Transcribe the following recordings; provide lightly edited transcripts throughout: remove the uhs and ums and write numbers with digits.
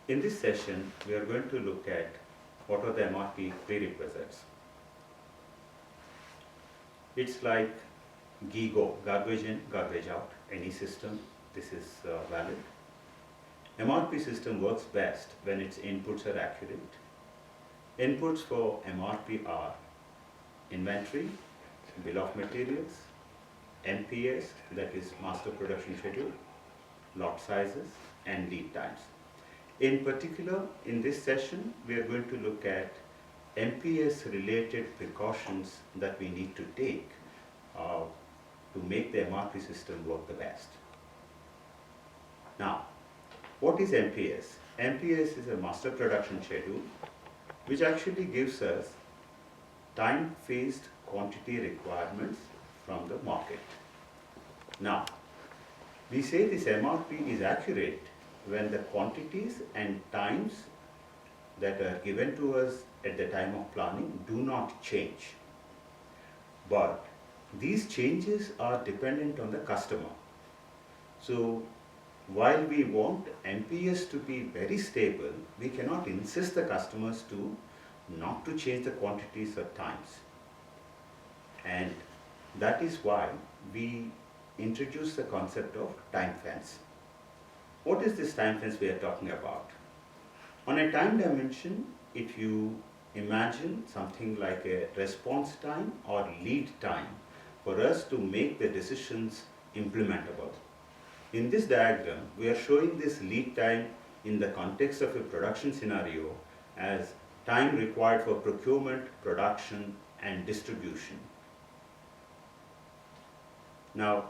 In this session, we are going to look at what are the MRP prerequisites. It's like GIGO, garbage in, garbage out, any system, this is valid. MRP system works best when its inputs are accurate. Inputs for MRP are inventory, bill of materials, MPS, that is master production schedule, lot sizes, and lead times. In particular, in this session, we are going to look at MPS related precautions that we need to take to make the MRP system work the best. Now, what is MPS? MPS is a master production schedule which actually gives us time-phased quantity requirements from the market. Now, we say this MRP is accurate when the quantities and times that are given to us at the time of planning do not change. But these changes are dependent on the customer. So while we want MPS to be very stable, we cannot insist the customers to not to change the quantities or times. And that is why we introduce the concept of time fence. What is this time fence we are talking about? On a time dimension, if you imagine something like a response time or lead time for us to make the decisions implementable. In this diagram, we are showing this lead time in the context of a production scenario as time required for procurement, production, and distribution. Now,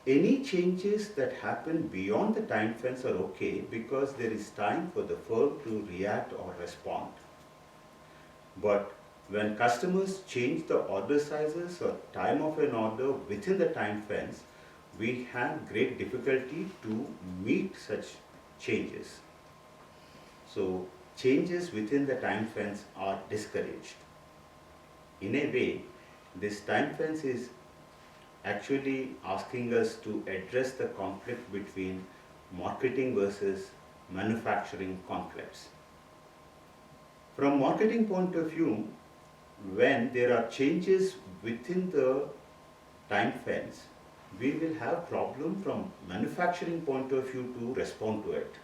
any changes that happen beyond the time fence are okay because there is time for the firm to react or respond. But when customers change the order sizes or time of an order within the time fence, we have great difficulty to meet such changes. So changes within the time fence are discouraged. In a way, this time fence is actually asking us to address the conflict between marketing versus manufacturing conflicts. From marketing point of view, when there are changes within the time fence, we will have problem from manufacturing point of view to respond to it.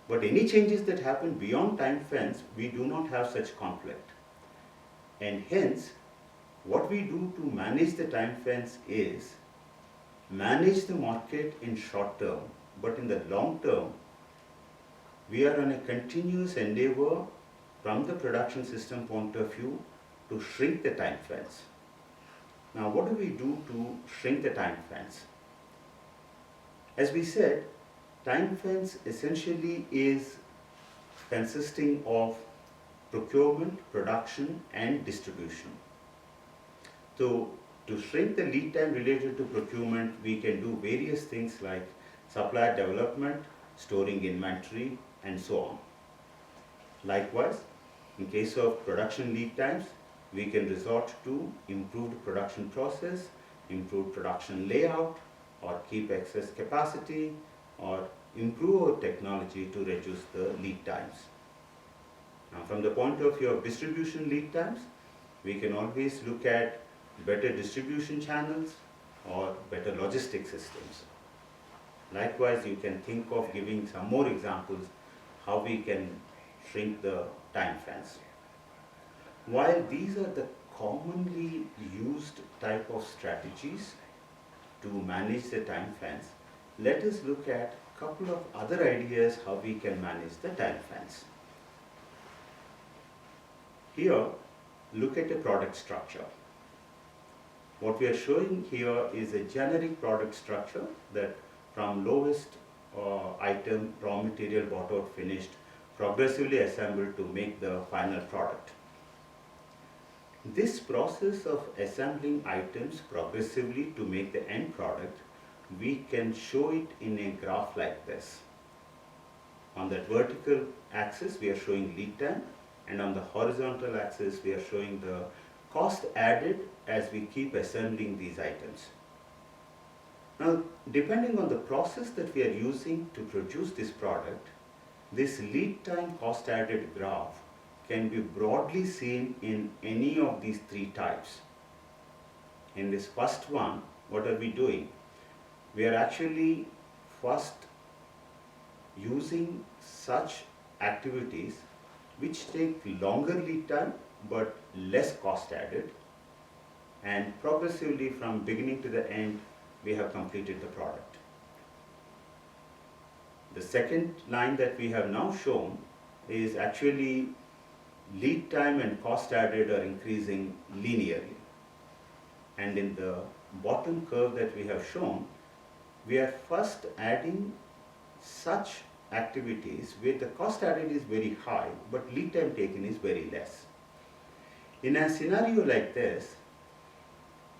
But any changes that happen beyond time fence, we do not have such conflict. And hence, what we do to manage the time fence is manage the market in short term, but in the long term, we are on a continuous endeavor from the production system point of view to shrink the time fence. Now, what do we do to shrink the time fence? As we said, time fence essentially is consisting of procurement, production, and distribution. So, to shrink the lead time related to procurement, we can do various things like supplier development, storing inventory, and so on. Likewise, in case of production lead times, we can resort to improved production process, improved production layout, or keep excess capacity, or improve our technology to reduce the lead times. Now, from the point of view of distribution lead times, we can always look at better distribution channels or better logistic systems. Likewise, you can think of giving some more examples how we can shrink the time fence. While these are the commonly used type of strategies to manage the time fence, let us look at a couple of other ideas how we can manage the time fence. Here, look at the product structure. What we are showing here is a generic product structure that from lowest item, raw material bought out finished, progressively assembled to make the final product. This process of assembling items progressively to make the end product, we can show it in a graph like this. On that vertical axis, we are showing lead time, and on the horizontal axis, we are showing the cost added as we keep assembling these items. Now, depending on the process that we are using to produce this product, This lead time cost added graph can be broadly seen in any of these three types. In this first one, what are we doing? We are actually first using such activities which take longer lead time but less cost added, and progressively from beginning to the end we have completed the product. The second line that we have now shown is actually lead time and cost added are increasing linearly. And in the bottom curve that we have shown, we are first adding such activities where the cost added is very high but lead time taken is very less. In a scenario like this,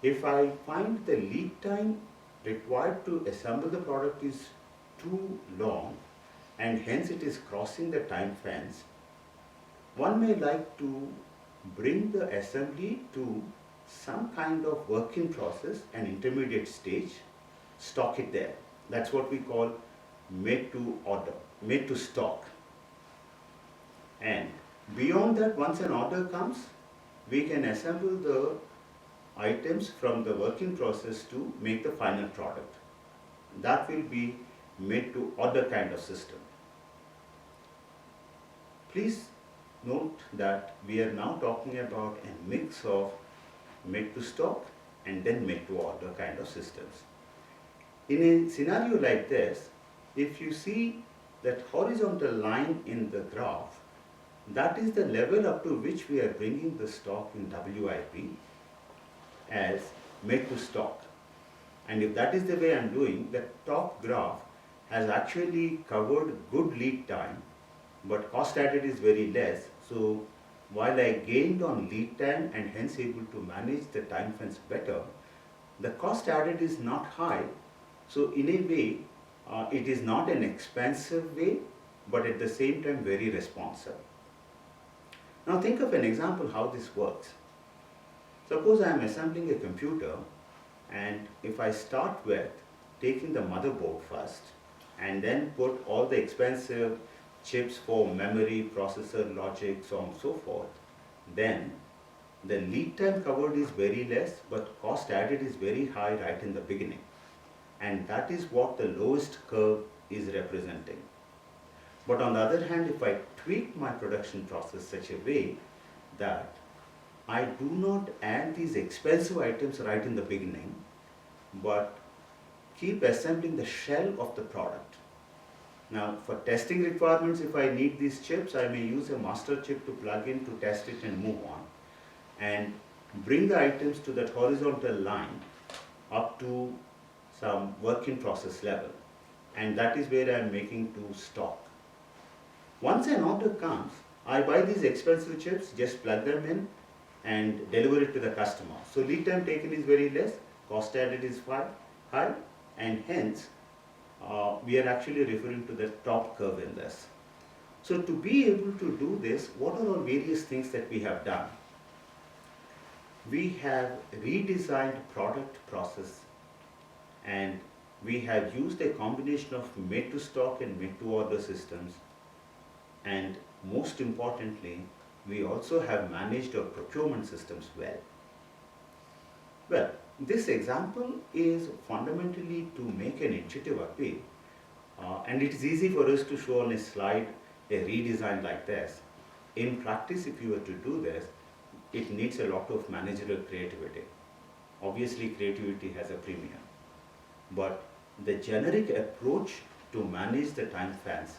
if I find the lead time required to assemble the product is too long and hence it is crossing the time fence, one may like to bring the assembly to some kind of work in process, an intermediate stage, stock it there. That's what we call made to order, made to stock. And beyond that, once an order comes, we can assemble the items from the working process to make the final product. That will be made to order kind of system. Please note that we are now talking about a mix of made to stock and then made to order kind of systems. In a scenario like this, if you see that horizontal line in the graph, that is the level up to which we are bringing the stock in WIP as made to stock. And if that is the way I am doing, the top graph has actually covered good lead time, but cost added is very less. So while I gained on lead time and hence able to manage the time fence better, the cost added is not high. So in a way, it is not an expensive way, but at the same time very responsive. Now think of an example how this works. Suppose I am assembling a computer, and if I start with taking the motherboard first and then put all the expensive chips for memory, processor, logic, so on and so forth, then the lead time covered is very less but cost added is very high right in the beginning. And that is what the lowest curve is representing. But on the other hand, if I tweak my production process such a way that I do not add these expensive items right in the beginning, but keep assembling the shell of the product. Now, for testing requirements, if I need these chips, I may use a master chip to plug in to test it and move on, and bring the items to that horizontal line up to some work in process level. And that is where I am making to stock. Once an order comes, I buy these expensive chips, just plug them in and deliver it to the customer. So lead time taken is very less, cost added is high, and hence we are actually referring to the top curve in this. So to be able to do this, what are all various things that we have done? We have redesigned product process, and we have used a combination of made to stock and made to order systems, and most importantly, we also have managed our procurement systems well. Well, this example is fundamentally to make an intuitive appeal, and it is easy for us to show on a slide a redesign like this. In practice, if you were to do this, it needs a lot of managerial creativity. Obviously, creativity has a premium, but the generic approach to manage the time fence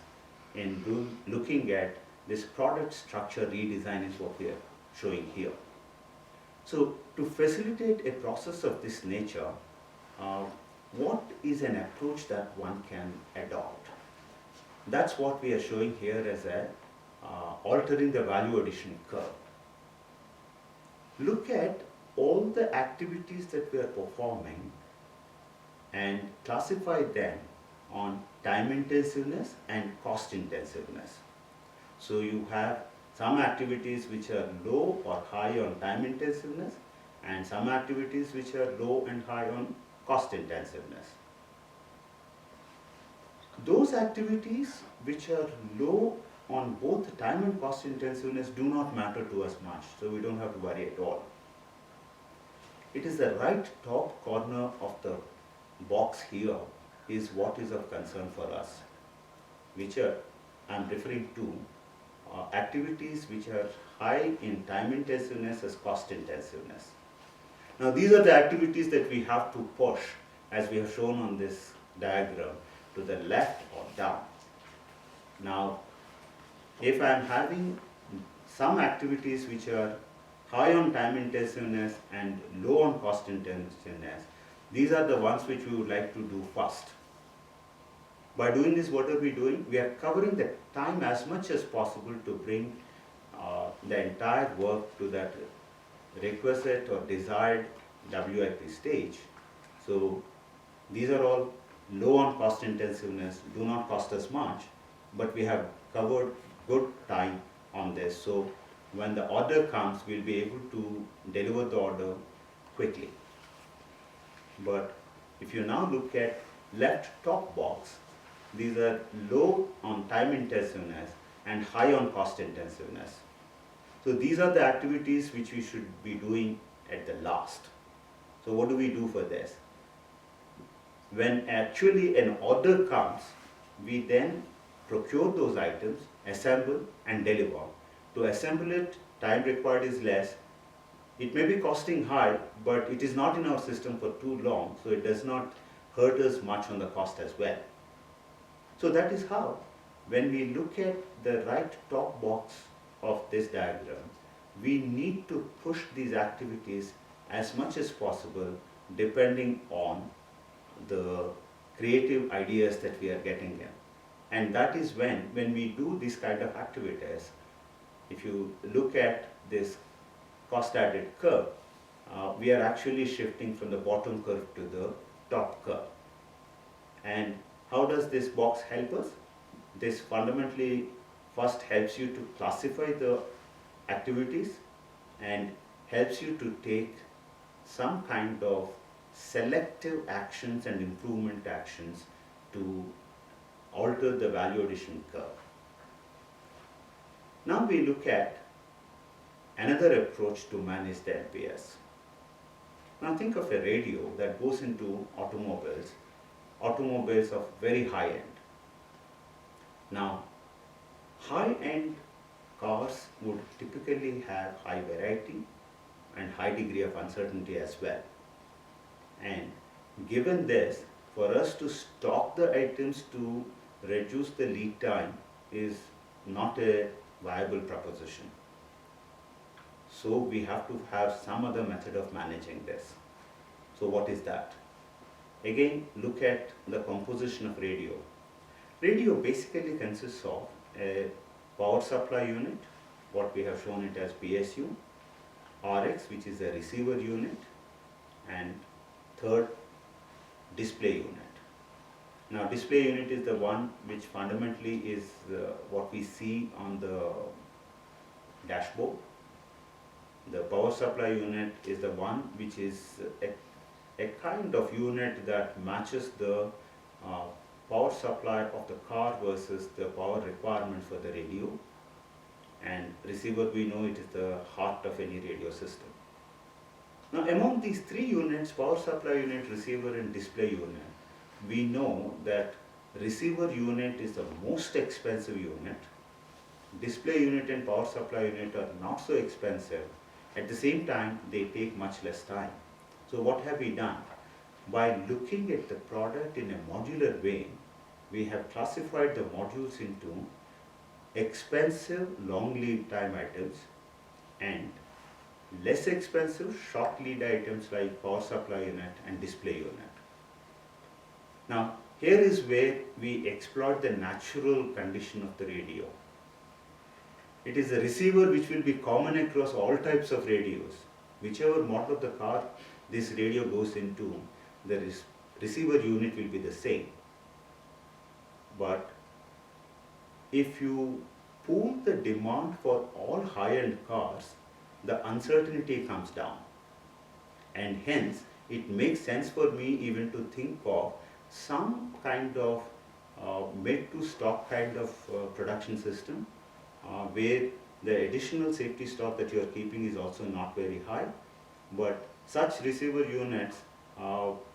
in looking at this product structure redesign is what we are showing here. So to facilitate a process of this nature, what is an approach that one can adopt? That's what we are showing here as a altering the value addition curve. Look at all the activities that we are performing and classify them on time intensiveness and cost intensiveness. So you have some activities which are low or high on time intensiveness, and some activities which are low and high on cost intensiveness. Those activities which are low on both time and cost intensiveness do not matter to us much, so we don't have to worry at all. It is the right top corner of the box here is what is of concern for us, which are, I'm referring to activities which are high in time intensiveness as cost intensiveness. Now these are the activities that we have to push, as we have shown on this diagram, to the left or down. Now if I am having some activities which are high on time intensiveness and low on cost intensiveness, these are the ones which we would like to do first. By doing this, what are we doing? We are covering the time as much as possible to bring the entire work to that requisite or desired WIP stage. So these are all low on cost intensiveness, do not cost us much, but we have covered good time on this. So when the order comes, we'll be able to deliver the order quickly. But if you now look at left top box, these are low on time intensiveness and high on cost intensiveness. So these are the activities which we should be doing at the last. So what do we do for this? When actually an order comes, we then procure those items, assemble and deliver. To assemble it, time required is less. It may be costing high, but it is not in our system for too long, so it does not hurt us much on the cost as well. So that is how, when we look at the right top box of this diagram, we need to push these activities as much as possible depending on the creative ideas that we are getting in. And that is when we do this kind of activities, if you look at this cost added curve, we are actually shifting from the bottom curve to the top curve. And how does this box help us? This fundamentally first helps you to classify the activities and helps you to take some kind of selective actions and improvement actions to alter the value addition curve. Now we look at another approach to manage the MPS. Now think of a radio that goes into automobiles of very high end. Now, high end cars would typically have high variety and high degree of uncertainty as well. And given this, for us to stock the items to reduce the lead time is not a viable proposition. So we have to have some other method of managing this. So what is that? Again, look at the composition of radio. Radio basically consists of a power supply unit, what we have shown it as PSU, RX, which is a receiver unit, and third, display unit. Now display unit is the one which fundamentally is what we see on the dashboard. The power supply unit is the one which is a kind of unit that matches the power supply of the car versus the power requirement for the radio. And receiver, we know it is the heart of any radio system. Now among these three units, power supply unit, receiver and display unit, we know that receiver unit is the most expensive unit. Display unit and power supply unit are not so expensive. At the same time, they take much less time. So what have we done? By looking at the product in a modular way, we have classified the modules into expensive long lead time items and less expensive short lead items like power supply unit and display unit. Now here is where we exploit the natural condition of the radio. It is a receiver which will be common across all types of radios. Whichever model of the car this radio goes into, the receiver unit will be the same. But if you pool the demand for all high-end cars, the uncertainty comes down. And hence, it makes sense for me even to think of some kind of made to stock kind of production system where the additional safety stock that you are keeping is also not very high, but such receiver units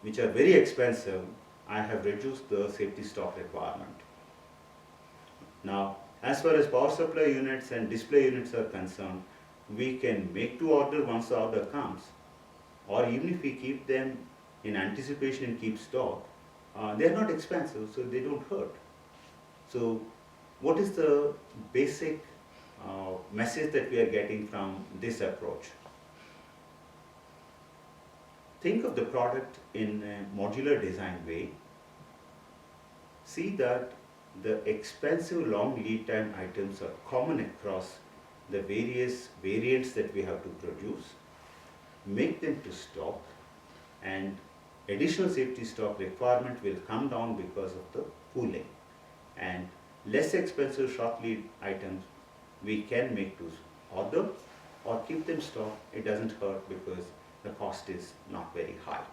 which are very expensive, I have reduced the safety stock requirement. Now, as far as power supply units and display units are concerned, we can make to order once the order comes, or even if we keep them in anticipation and keep stock, they are not expensive, so they don't hurt. So, what is the basic message that we are getting from this approach? Think of the product in a modular design way. See that the expensive long lead time items are common across the various variants that we have to produce, make them to stock, and additional safety stock requirement will come down because of the pooling, and less expensive short lead items we can make to order or keep them stock. It doesn't hurt because the cost is not very high.